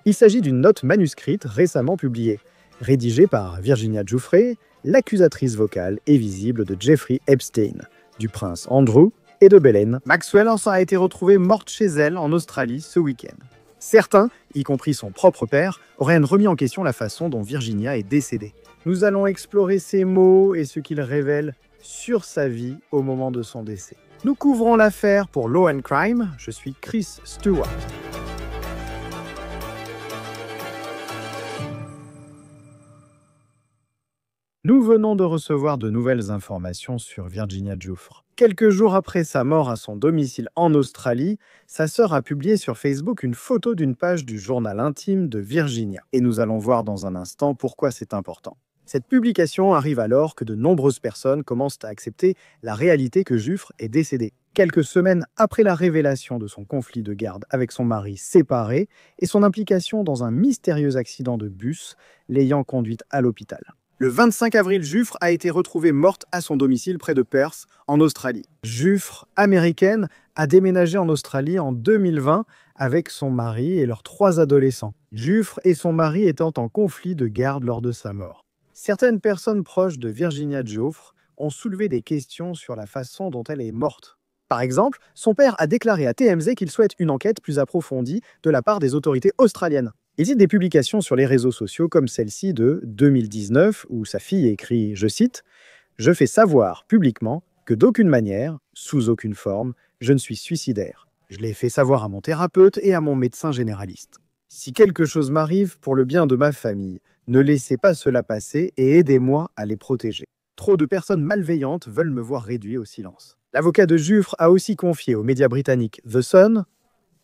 Il s'agit d'une note manuscrite récemment publiée, rédigée par Virginia Giuffre, l'accusatrice vocale et visible de Jeffrey Epstein, du prince Andrew et de Ghislaine Maxwell a été retrouvée morte chez elle en Australie ce week-end. Certains, y compris son propre père, auraient remis en question la façon dont Virginia est décédée. Nous allons explorer ces mots et ce qu'ils révèlent sur sa vie au moment de son décès. Nous couvrons l'affaire pour Law & Crime. Je suis Chris Stewart. Nous venons de recevoir de nouvelles informations sur Virginia Giuffre. Quelques jours après sa mort à son domicile en Australie, sa sœur a publié sur Facebook une photo d'une page du journal intime de Virginia. Et nous allons voir dans un instant pourquoi c'est important. Cette publication arrive alors que de nombreuses personnes commencent à accepter la réalité que Giuffre est décédée. Quelques semaines après la révélation de son conflit de garde avec son mari séparé et son implication dans un mystérieux accident de bus l'ayant conduite à l'hôpital. Le 25 avril, Giuffre a été retrouvée morte à son domicile près de Perth, en Australie. Giuffre, américaine, a déménagé en Australie en 2020 avec son mari et leurs 3 adolescents. Giuffre et son mari étant en conflit de garde lors de sa mort. Certaines personnes proches de Virginia Giuffre ont soulevé des questions sur la façon dont elle est morte. Par exemple, son père a déclaré à TMZ qu'il souhaite une enquête plus approfondie de la part des autorités australiennes. Il cite des publications sur les réseaux sociaux comme celle-ci de 2019 où sa fille écrit, je cite, « Je fais savoir publiquement que d'aucune manière, sous aucune forme, je ne suis suicidaire. Je l'ai fait savoir à mon thérapeute et à mon médecin généraliste. Si quelque chose m'arrive pour le bien de ma famille, ne laissez pas cela passer et aidez-moi à les protéger. Trop de personnes malveillantes veulent me voir réduit au silence. » L'avocat de Giuffre a aussi confié aux médias britanniques The Sun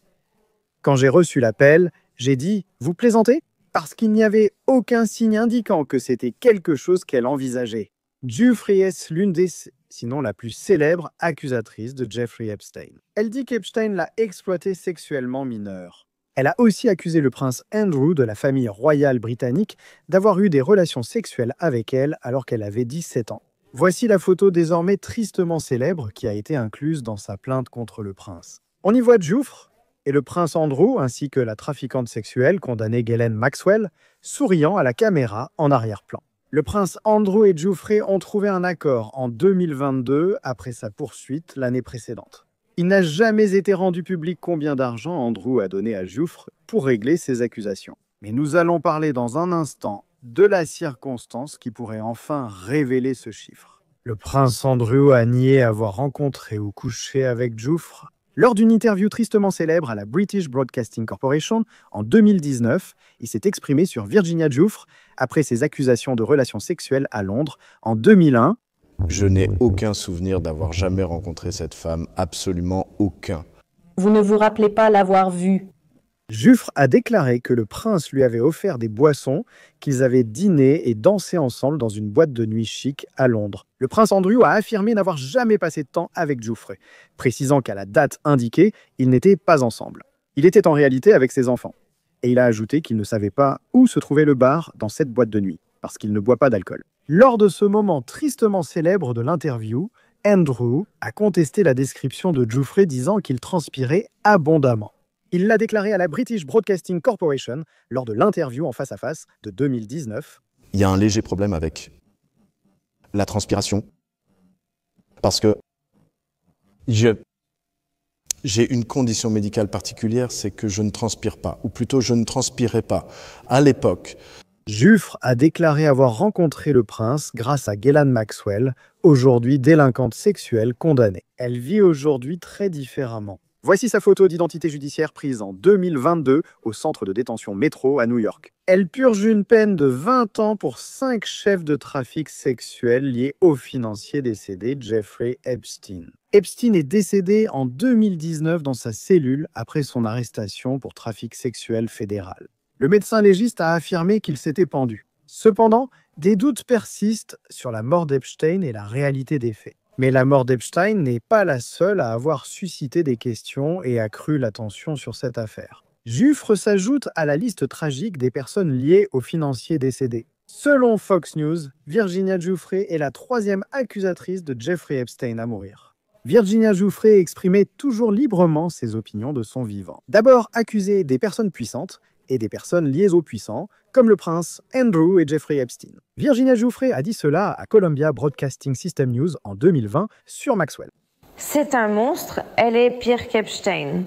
« Quand j'ai reçu l'appel, j'ai dit « Vous plaisantez ?» parce qu'il n'y avait aucun signe indiquant que c'était quelque chose qu'elle envisageait. Giuffre est l'une des, sinon la plus célèbre, accusatrice de Jeffrey Epstein. Elle dit qu'Epstein l'a exploité sexuellement mineure. Elle a aussi accusé le prince Andrew de la famille royale britannique d'avoir eu des relations sexuelles avec elle alors qu'elle avait 17 ans. Voici la photo désormais tristement célèbre qui a été incluse dans sa plainte contre le prince. On y voit Giuffre et le prince Andrew, ainsi que la trafiquante sexuelle condamnée Ghislaine Maxwell, souriant à la caméra en arrière-plan. Le prince Andrew et Giuffre ont trouvé un accord en 2022 après sa poursuite l'année précédente. Il n'a jamais été rendu public combien d'argent Andrew a donné à Giuffre pour régler ces accusations. Mais nous allons parler dans un instant de la circonstance qui pourrait enfin révéler ce chiffre. Le prince Andrew a nié avoir rencontré ou couché avec Giuffre. Lors d'une interview tristement célèbre à la British Broadcasting Corporation en 2019, il s'est exprimé sur Virginia Giuffre après ses accusations de relations sexuelles à Londres en 2001. Je n'ai aucun souvenir d'avoir jamais rencontré cette femme, absolument aucun. Vous ne vous rappelez pas l'avoir vue? Giuffre a déclaré que le prince lui avait offert des boissons, qu'ils avaient dîné et dansé ensemble dans une boîte de nuit chic à Londres. Le prince Andrew a affirmé n'avoir jamais passé de temps avec Giuffre, précisant qu'à la date indiquée, ils n'étaient pas ensemble. Il était en réalité avec ses enfants. Et il a ajouté qu'il ne savait pas où se trouvait le bar dans cette boîte de nuit, parce qu'il ne boit pas d'alcool. Lors de ce moment tristement célèbre de l'interview, Andrew a contesté la description de Giuffre disant qu'il transpirait abondamment. Il l'a déclaré à la British Broadcasting Corporation lors de l'interview en face-à-face de 2019. Il y a un léger problème avec la transpiration, parce que j'ai une condition médicale particulière, c'est que je ne transpire pas, ou plutôt je ne transpirais pas. À l'époque, Giuffre a déclaré avoir rencontré le prince grâce à Ghislaine Maxwell, aujourd'hui délinquante sexuelle condamnée. Elle vit aujourd'hui très différemment. Voici sa photo d'identité judiciaire prise en 2022 au centre de détention Metro à New York. Elle purge une peine de 20 ans pour 5 chefs de trafic sexuel liés au financier décédé Jeffrey Epstein. Epstein est décédé en 2019 dans sa cellule après son arrestation pour trafic sexuel fédéral. Le médecin légiste a affirmé qu'il s'était pendu. Cependant, des doutes persistent sur la mort d'Epstein et la réalité des faits. Mais la mort d'Epstein n'est pas la seule à avoir suscité des questions et accru l'attention sur cette affaire. Giuffre s'ajoute à la liste tragique des personnes liées aux financiers décédés. Selon Fox News, Virginia Giuffre est la 3e accusatrice de Jeffrey Epstein à mourir. Virginia Giuffre exprimait toujours librement ses opinions de son vivant. D'abord accusée des personnes puissantes, et des personnes liées aux puissants, comme le prince Andrew et Jeffrey Epstein. Virginia Giuffre a dit cela à Columbia Broadcasting System News en 2020 sur Maxwell. C'est un monstre, elle est pire qu'Epstein.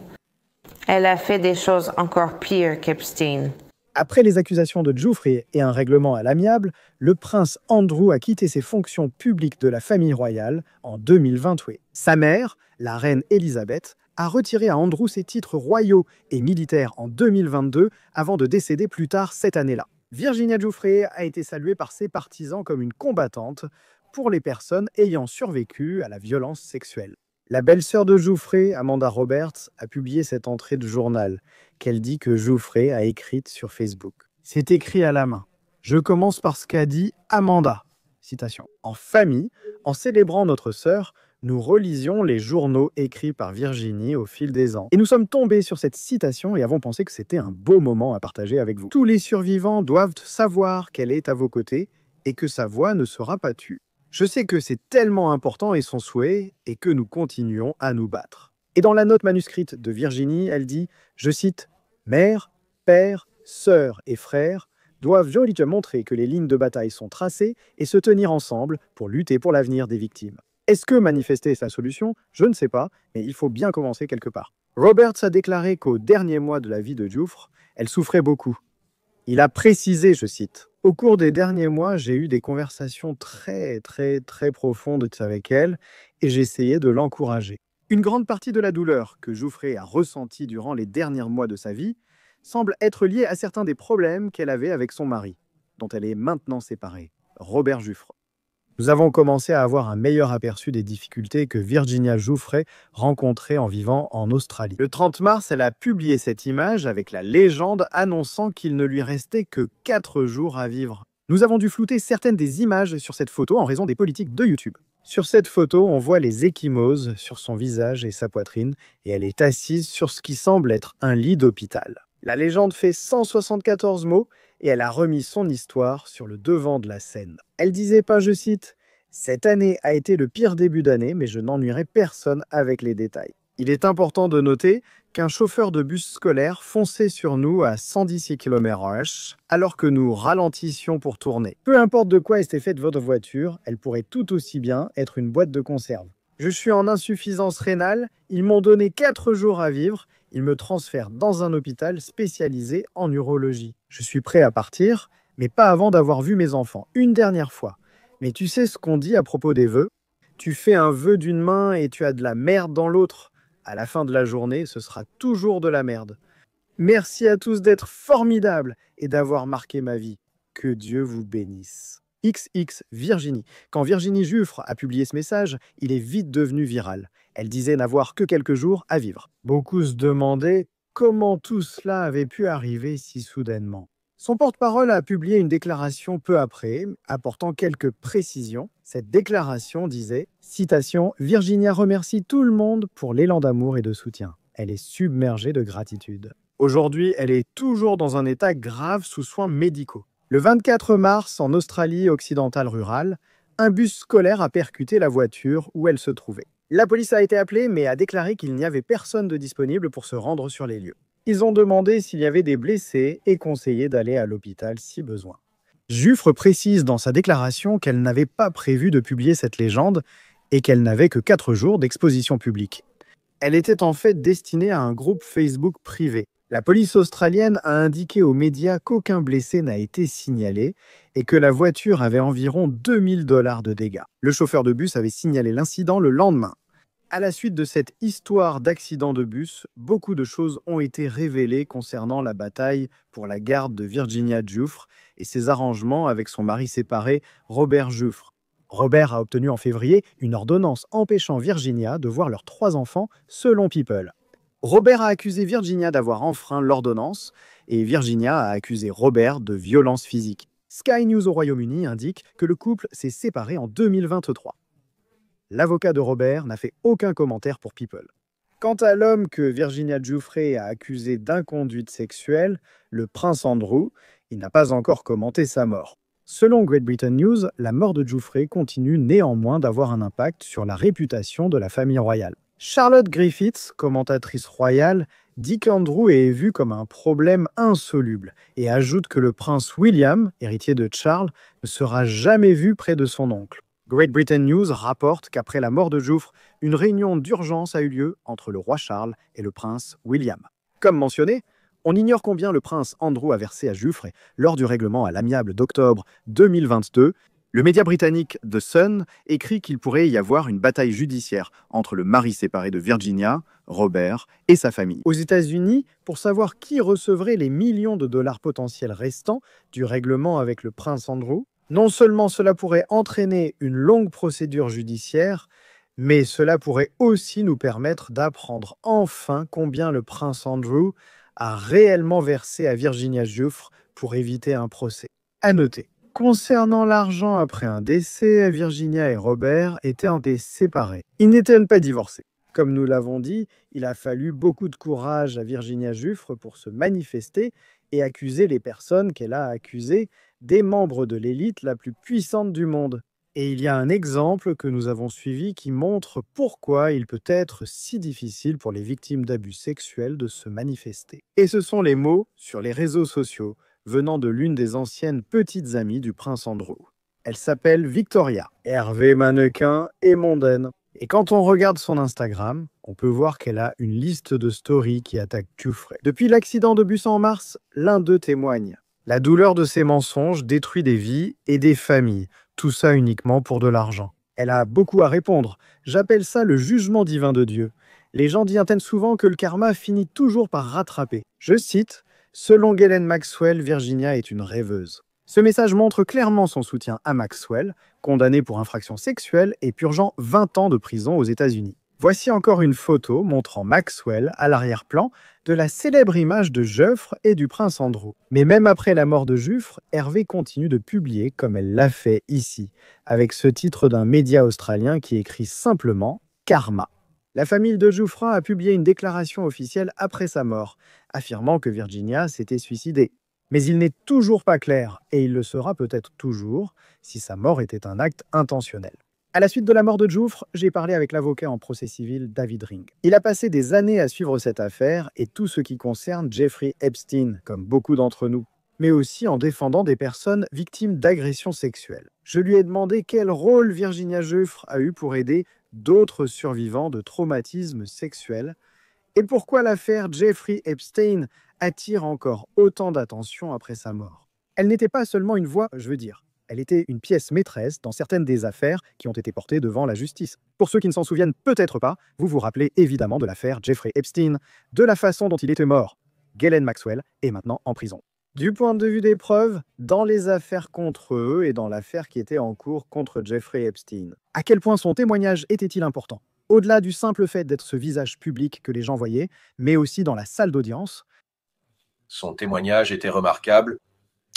Elle a fait des choses encore pires qu'Epstein. Après les accusations de Giuffre et un règlement à l'amiable, le prince Andrew a quitté ses fonctions publiques de la famille royale en 2028. Sa mère, la reine Elisabeth, a retiré à Andrew ses titres royaux et militaires en 2022 avant de décéder plus tard cette année-là. Virginia Giuffre a été saluée par ses partisans comme une combattante pour les personnes ayant survécu à la violence sexuelle. La belle-sœur de Giuffre, Amanda Roberts, a publié cette entrée de journal qu'elle dit que Giuffre a écrite sur Facebook. C'est écrit à la main. Je commence par ce qu'a dit Amanda. Citation. En famille, en célébrant notre sœur, nous relisions les journaux écrits par Virginie au fil des ans. Et nous sommes tombés sur cette citation et avons pensé que c'était un beau moment à partager avec vous. Tous les survivants doivent savoir qu'elle est à vos côtés et que sa voix ne sera pas tue. Je sais que c'est tellement important et son souhait, et que nous continuons à nous battre. Et dans la note manuscrite de Virginie, elle dit, je cite, « Mère, père, sœur et frère doivent joliment montrer que les lignes de bataille sont tracées et se tenir ensemble pour lutter pour l'avenir des victimes. » Est-ce que manifester est la solution? Je ne sais pas, mais il faut bien commencer quelque part. Roberts a déclaré qu'au dernier mois de la vie de Giuffre, elle souffrait beaucoup. Il a précisé, je cite, « Au cours des derniers mois, j'ai eu des conversations très profondes avec elle et j'ai essayé de l'encourager. » Une grande partie de la douleur que Giuffre a ressentie durant les derniers mois de sa vie semble être liée à certains des problèmes qu'elle avait avec son mari, dont elle est maintenant séparée, Robert Giuffre. Nous avons commencé à avoir un meilleur aperçu des difficultés que Virginia Giuffre rencontrait en vivant en Australie. Le 30 mars, elle a publié cette image avec la légende annonçant qu'il ne lui restait que 4 jours à vivre. Nous avons dû flouter certaines des images sur cette photo en raison des politiques de YouTube. Sur cette photo, on voit les ecchymoses sur son visage et sa poitrine, et elle est assise sur ce qui semble être un lit d'hôpital. La légende fait 174 mots, et elle a remis son histoire sur le devant de la scène. Elle disait pas, je cite, « Cette année a été le pire début d'année, mais je n'ennuierai personne avec les détails. » Il est important de noter qu'un chauffeur de bus scolaire fonçait sur nous à 110 km/h alors que nous ralentissions pour tourner. Peu importe de quoi était faite votre voiture, elle pourrait tout aussi bien être une boîte de conserve. Je suis en insuffisance rénale, ils m'ont donné 4 jours à vivre, ils me transfèrent dans un hôpital spécialisé en urologie. Je suis prêt à partir, mais pas avant d'avoir vu mes enfants, une dernière fois. Mais tu sais ce qu'on dit à propos des vœux? Tu fais un vœu d'une main et tu as de la merde dans l'autre. À la fin de la journée, ce sera toujours de la merde. Merci à tous d'être formidables et d'avoir marqué ma vie. Que Dieu vous bénisse. XX Virginie. Quand Virginie Giuffre a publié ce message, il est vite devenu viral. Elle disait n'avoir que quelques jours à vivre. Beaucoup se demandaient comment tout cela avait pu arriver si soudainement. Son porte-parole a publié une déclaration peu après, apportant quelques précisions. Cette déclaration disait, citation, « Virginia remercie tout le monde pour l'élan d'amour et de soutien. Elle est submergée de gratitude. » Aujourd'hui, elle est toujours dans un état grave sous soins médicaux. Le 24 mars, en Australie occidentale rurale, un bus scolaire a percuté la voiture où elle se trouvait. La police a été appelée, mais a déclaré qu'il n'y avait personne de disponible pour se rendre sur les lieux. Ils ont demandé s'il y avait des blessés et conseillé d'aller à l'hôpital si besoin. Giuffre précise dans sa déclaration qu'elle n'avait pas prévu de publier cette légende et qu'elle n'avait que 4 jours d'exposition publique. Elle était en fait destinée à un groupe Facebook privé. La police australienne a indiqué aux médias qu'aucun blessé n'a été signalé et que la voiture avait environ 2000 $ de dégâts. Le chauffeur de bus avait signalé l'incident le lendemain. À la suite de cette histoire d'accident de bus, beaucoup de choses ont été révélées concernant la bataille pour la garde de Virginia Giuffre et ses arrangements avec son mari séparé, Robert Giuffre. Robert a obtenu en février une ordonnance empêchant Virginia de voir leurs 3 enfants, selon People. Robert a accusé Virginia d'avoir enfreint l'ordonnance et Virginia a accusé Robert de violence physique. Sky News au Royaume-Uni indique que le couple s'est séparé en 2023. L'avocat de Robert n'a fait aucun commentaire pour People. Quant à l'homme que Virginia Giuffre a accusé d'inconduite sexuelle, le prince Andrew, il n'a pas encore commenté sa mort. Selon Great Britain News, la mort de Giuffre continue néanmoins d'avoir un impact sur la réputation de la famille royale. Charlotte Griffiths, commentatrice royale, dit qu'Andrew est vu comme un problème insoluble et ajoute que le prince William, héritier de Charles, ne sera jamais vu près de son oncle. Great Britain News rapporte qu'après la mort de Jouffre, une réunion d'urgence a eu lieu entre le roi Charles et le prince William. Comme mentionné, on ignore combien le prince Andrew a versé à Jouffre lors du règlement à l'amiable d'octobre 2022. Le média britannique The Sun écrit qu'il pourrait y avoir une bataille judiciaire entre le mari séparé de Virginia, Robert, et sa famille. Aux États-Unis, pour savoir qui recevrait les millions de dollars potentiels restants du règlement avec le prince Andrew, non seulement cela pourrait entraîner une longue procédure judiciaire, mais cela pourrait aussi nous permettre d'apprendre enfin combien le prince Andrew a réellement versé à Virginia Giuffre pour éviter un procès. À noter. Concernant l'argent après un décès, Virginia et Robert étaient séparés. Ils n'étaient pas divorcés. Comme nous l'avons dit, il a fallu beaucoup de courage à Virginia Giuffre pour se manifester et accuser les personnes qu'elle a accusées des membres de l'élite la plus puissante du monde. Et il y a un exemple que nous avons suivi qui montre pourquoi il peut être si difficile pour les victimes d'abus sexuels de se manifester. Et ce sont les mots sur les réseaux sociaux venant de l'une des anciennes petites amies du prince Andrew. Elle s'appelle Victoria, Hervé mannequin et mondaine. Et quand on regarde son Instagram, on peut voir qu'elle a une liste de stories qui attaquent Giuffre. Depuis l'accident de bus en mars, l'un d'eux témoigne. La douleur de ses mensonges détruit des vies et des familles, tout ça uniquement pour de l'argent. Elle a beaucoup à répondre. J'appelle ça le jugement divin de Dieu. Les gens disent souvent que le karma finit toujours par rattraper. Je cite, « Selon Ghislaine Maxwell, Virginia est une rêveuse ». Ce message montre clairement son soutien à Maxwell, condamné pour infraction sexuelle et purgeant 20 ans de prison aux États-Unis. Voici encore une photo montrant Maxwell à l'arrière-plan de la célèbre image de Giuffre et du prince Andrew. Mais même après la mort de Giuffre, Hervé continue de publier comme elle l'a fait ici, avec ce titre d'un média australien qui écrit simplement « Karma ». La famille de Giuffre a publié une déclaration officielle après sa mort, affirmant que Virginia s'était suicidée. Mais il n'est toujours pas clair, et il le sera peut-être toujours, si sa mort était un acte intentionnel. À la suite de la mort de Giuffre, j'ai parlé avec l'avocat en procès civil David Ring. Il a passé des années à suivre cette affaire et tout ce qui concerne Jeffrey Epstein, comme beaucoup d'entre nous, mais aussi en défendant des personnes victimes d'agressions sexuelles. Je lui ai demandé quel rôle Virginia Giuffre a eu pour aider d'autres survivants de traumatismes sexuels et pourquoi l'affaire Jeffrey Epstein attire encore autant d'attention après sa mort. Elle n'était pas seulement une voix, elle était une pièce maîtresse dans certaines des affaires qui ont été portées devant la justice. Pour ceux qui ne s'en souviennent peut-être pas, vous vous rappelez évidemment de l'affaire Jeffrey Epstein, de la façon dont il était mort. Ghislaine Maxwell est maintenant en prison. Du point de vue des preuves, dans les affaires contre eux et dans l'affaire qui était en cours contre Jeffrey Epstein, à quel point son témoignage était-il important? Au-delà du simple fait d'être ce visage public que les gens voyaient, mais aussi dans la salle d'audience. Son témoignage était remarquable.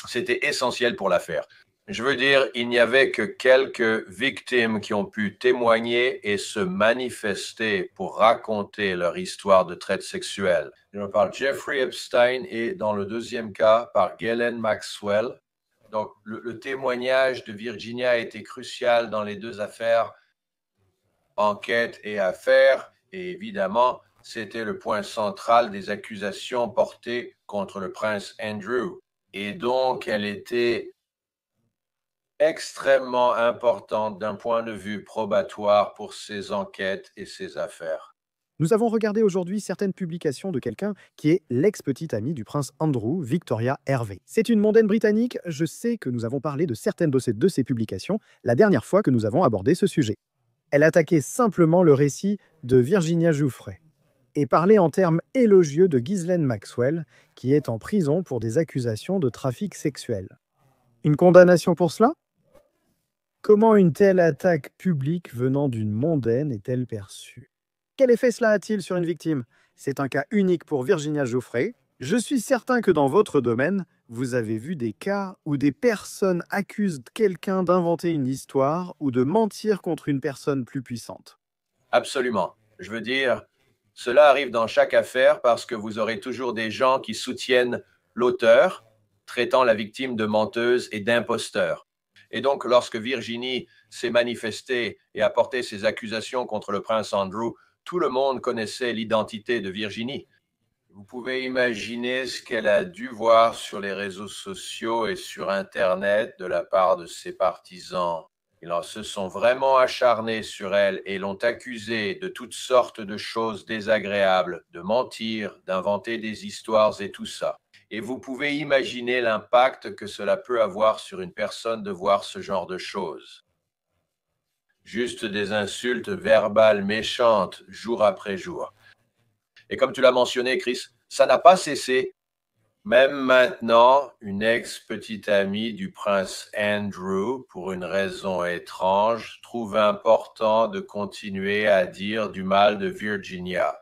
C'était essentiel pour l'affaire. Je veux dire, il n'y avait que quelques victimes qui ont pu témoigner et se manifester pour raconter leur histoire de traite sexuelle. Je parle de Jeffrey Epstein et dans le deuxième cas par Ghislaine Maxwell. Donc, le témoignage de Virginia a été crucial dans les deux affaires, enquête et affaires. Et évidemment, c'était le point central des accusations portées contre le prince Andrew. Et donc, elle était extrêmement importante d'un point de vue probatoire pour ces enquêtes et ces affaires. Nous avons regardé aujourd'hui certaines publications de quelqu'un qui est l'ex-petite amie du prince Andrew, Victoria Hervé. C'est une mondaine britannique, je sais que nous avons parlé de certaines de ces publications la dernière fois que nous avons abordé ce sujet. Elle attaquait simplement le récit de Virginia Giuffre et parlait en termes élogieux de Ghislaine Maxwell, qui est en prison pour des accusations de trafic sexuel. Une condamnation pour cela ? Comment une telle attaque publique venant d'une mondaine est-elle perçue? Quel effet cela a-t-il sur une victime? C'est un cas unique pour Virginia Giuffre. Je suis certain que dans votre domaine, vous avez vu des cas où des personnes accusent quelqu'un d'inventer une histoire ou de mentir contre une personne plus puissante. Absolument. Je veux dire, cela arrive dans chaque affaire parce que vous aurez toujours des gens qui soutiennent l'auteur, traitant la victime de menteuse et d'imposteur. Et donc, lorsque Virginie s'est manifestée et a porté ses accusations contre le prince Andrew, tout le monde connaissait l'identité de Virginie. Vous pouvez imaginer ce qu'elle a dû voir sur les réseaux sociaux et sur Internet de la part de ses partisans. Ils se sont vraiment acharnés sur elle et l'ont accusée de toutes sortes de choses désagréables, de mentir, d'inventer des histoires et tout ça. Et vous pouvez imaginer l'impact que cela peut avoir sur une personne de voir ce genre de choses. Juste des insultes verbales méchantes, jour après jour. Et comme tu l'as mentionné, Chris, ça n'a pas cessé. Même maintenant, une ex-petite amie du prince Andrew, pour une raison étrange, trouve important de continuer à dire du mal de Virginia.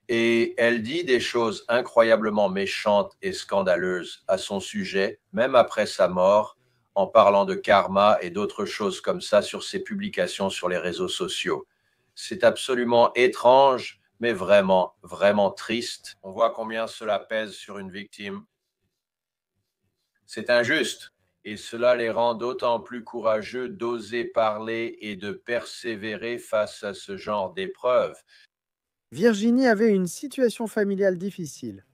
Et elle dit des choses incroyablement méchantes et scandaleuses à son sujet, même après sa mort, en parlant de karma et d'autres choses comme ça sur ses publications sur les réseaux sociaux. C'est absolument étrange, mais vraiment, vraiment triste. On voit combien cela pèse sur une victime. C'est injuste, et cela les rend d'autant plus courageux d'oser parler et de persévérer face à ce genre d'épreuves. Virginie avait une situation familiale difficile.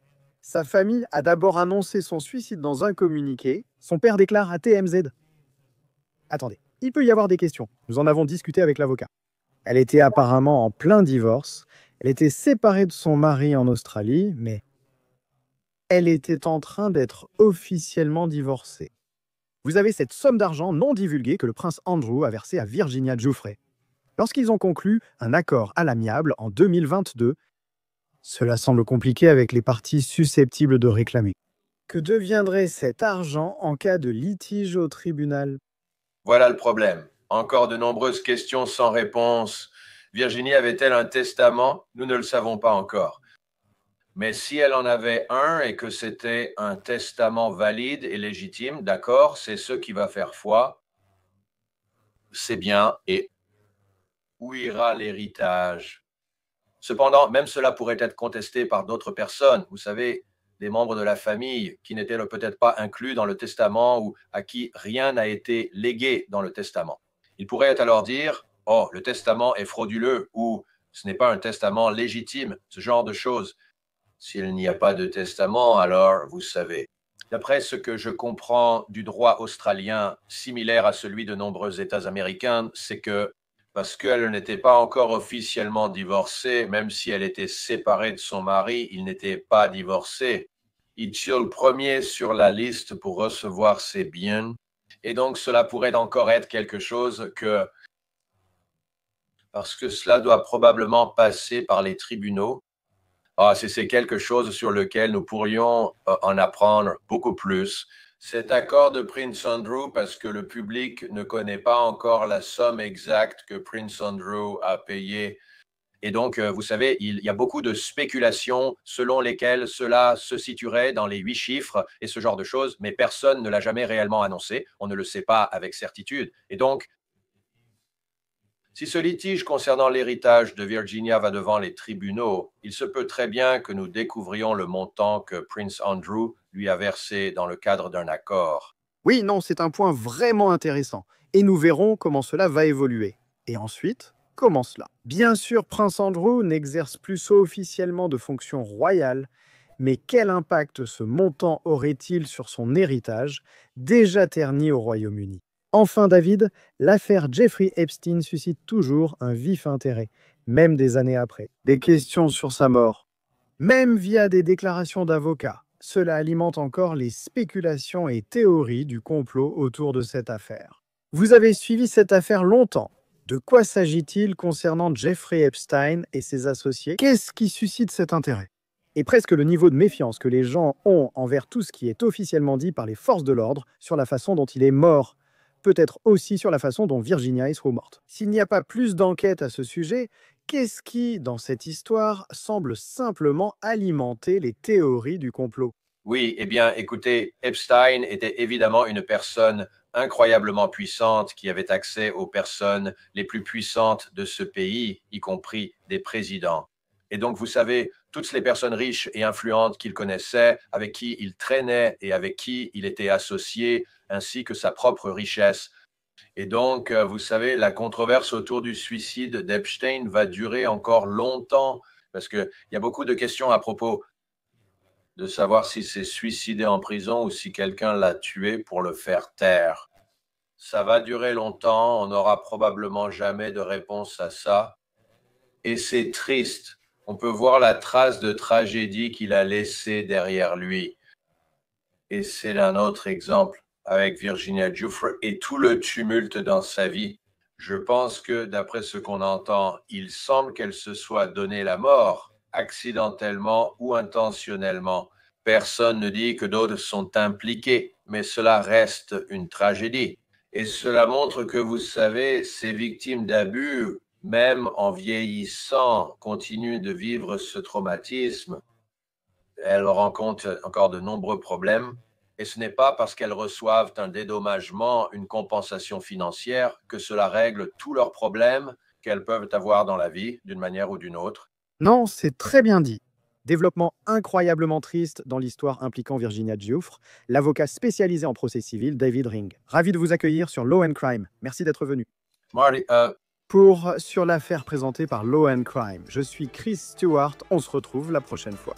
Sa famille a d'abord annoncé son suicide dans un communiqué. Son père déclare à TMZ. Attendez, il peut y avoir des questions. Nous en avons discuté avec l'avocat. Elle était apparemment en plein divorce. Elle était séparée de son mari en Australie, mais elle était en train d'être officiellement divorcée. Vous avez cette somme d'argent non divulguée que le prince Andrew a versée à Virginia Giuffre. Lorsqu'ils ont conclu un accord à l'amiable en 2022, cela semble compliqué avec les parties susceptibles de réclamer. Que deviendrait cet argent en cas de litige au tribunal? Voilà le problème. Encore de nombreuses questions sans réponse. Virginie avait-elle un testament? Nous ne le savons pas encore. Mais si elle en avait un et que c'était un testament valide et légitime, d'accord, c'est ce qui va faire foi. C'est bien. Et où ira l'héritage? Cependant, même cela pourrait être contesté par d'autres personnes. Vous savez, des membres de la famille qui n'étaient peut-être pas inclus dans le testament ou à qui rien n'a été légué dans le testament. Ils pourraient alors dire « Oh, le testament est frauduleux » ou « Ce n'est pas un testament légitime », ce genre de choses. S'il n'y a pas de testament, alors vous savez. D'après ce que je comprends du droit australien, similaire à celui de nombreux États américains, c'est que parce qu'elle n'était pas encore officiellement divorcée, même si elle était séparée de son mari, il n'était pas divorcé. Il tire le premier sur la liste pour recevoir ses biens. Et donc, cela pourrait encore être quelque chose que, parce que cela doit probablement passer par les tribunaux, c'est quelque chose sur lequel nous pourrions en apprendre beaucoup plus. Cet accord de Prince Andrew, parce que le public ne connaît pas encore la somme exacte que Prince Andrew a payée. Et donc, vous savez, il y a beaucoup de spéculations selon lesquelles cela se situerait dans les 8 chiffres et ce genre de choses, mais personne ne l'a jamais réellement annoncé. On ne le sait pas avec certitude. Et donc, si ce litige concernant l'héritage de Virginia va devant les tribunaux, il se peut très bien que nous découvrions le montant que Prince Andrew lui a versé dans le cadre d'un accord. Oui, non, c'est un point vraiment intéressant. Et nous verrons comment cela va évoluer. Et ensuite, comment cela? Bien sûr, Prince Andrew n'exerce plus officiellement de fonction royale, mais quel impact ce montant aurait-il sur son héritage, déjà terni au Royaume-Uni? Enfin, David, l'affaire Jeffrey Epstein suscite toujours un vif intérêt, même des années après. Des questions sur sa mort, même via des déclarations d'avocats. Cela alimente encore les spéculations et théories du complot autour de cette affaire. Vous avez suivi cette affaire longtemps. De quoi s'agit-il concernant Jeffrey Epstein et ses associés? Qu'est-ce qui suscite cet intérêt? Et presque le niveau de méfiance que les gens ont envers tout ce qui est officiellement dit par les forces de l'ordre sur la façon dont il est mort, peut-être aussi sur la façon dont Virginia est morte. S'il n'y a pas plus d'enquête à ce sujet, qu'est-ce qui, dans cette histoire, semble simplement alimenter les théories du complot? Oui, eh bien, écoutez, Epstein était évidemment une personne incroyablement puissante qui avait accès aux personnes les plus puissantes de ce pays, y compris des présidents. Et donc, vous savez, toutes les personnes riches et influentes qu'il connaissait, avec qui il traînait et avec qui il était associé, ainsi que sa propre richesse. Et donc, vous savez, la controverse autour du suicide d'Epstein va durer encore longtemps parce qu'il y a beaucoup de questions à propos de savoir s'il s'est suicidé en prison ou si quelqu'un l'a tué pour le faire taire. Ça va durer longtemps, on n'aura probablement jamais de réponse à ça. Et c'est triste. On peut voir la trace de tragédie qu'il a laissée derrière lui. Et c'est un autre exemple avec Virginia Giuffre et tout le tumulte dans sa vie. Je pense que, d'après ce qu'on entend, il semble qu'elle se soit donné la mort, accidentellement ou intentionnellement. Personne ne dit que d'autres sont impliqués, mais cela reste une tragédie. Et cela montre que, vous savez, ces victimes d'abus, même en vieillissant, continuent de vivre ce traumatisme. Elles rencontrent encore de nombreux problèmes. Et ce n'est pas parce qu'elles reçoivent un dédommagement, une compensation financière, que cela règle tous leurs problèmes qu'elles peuvent avoir dans la vie, d'une manière ou d'une autre. Non, c'est très bien dit. Développement incroyablement triste dans l'histoire impliquant Virginia Giuffre, l'avocat spécialisé en procès civil David Ring. Ravi de vous accueillir sur Law and Crime. Merci d'être venu. Marty, Sur l'affaire présentée par Law and Crime, je suis Chris Stewart. On se retrouve la prochaine fois.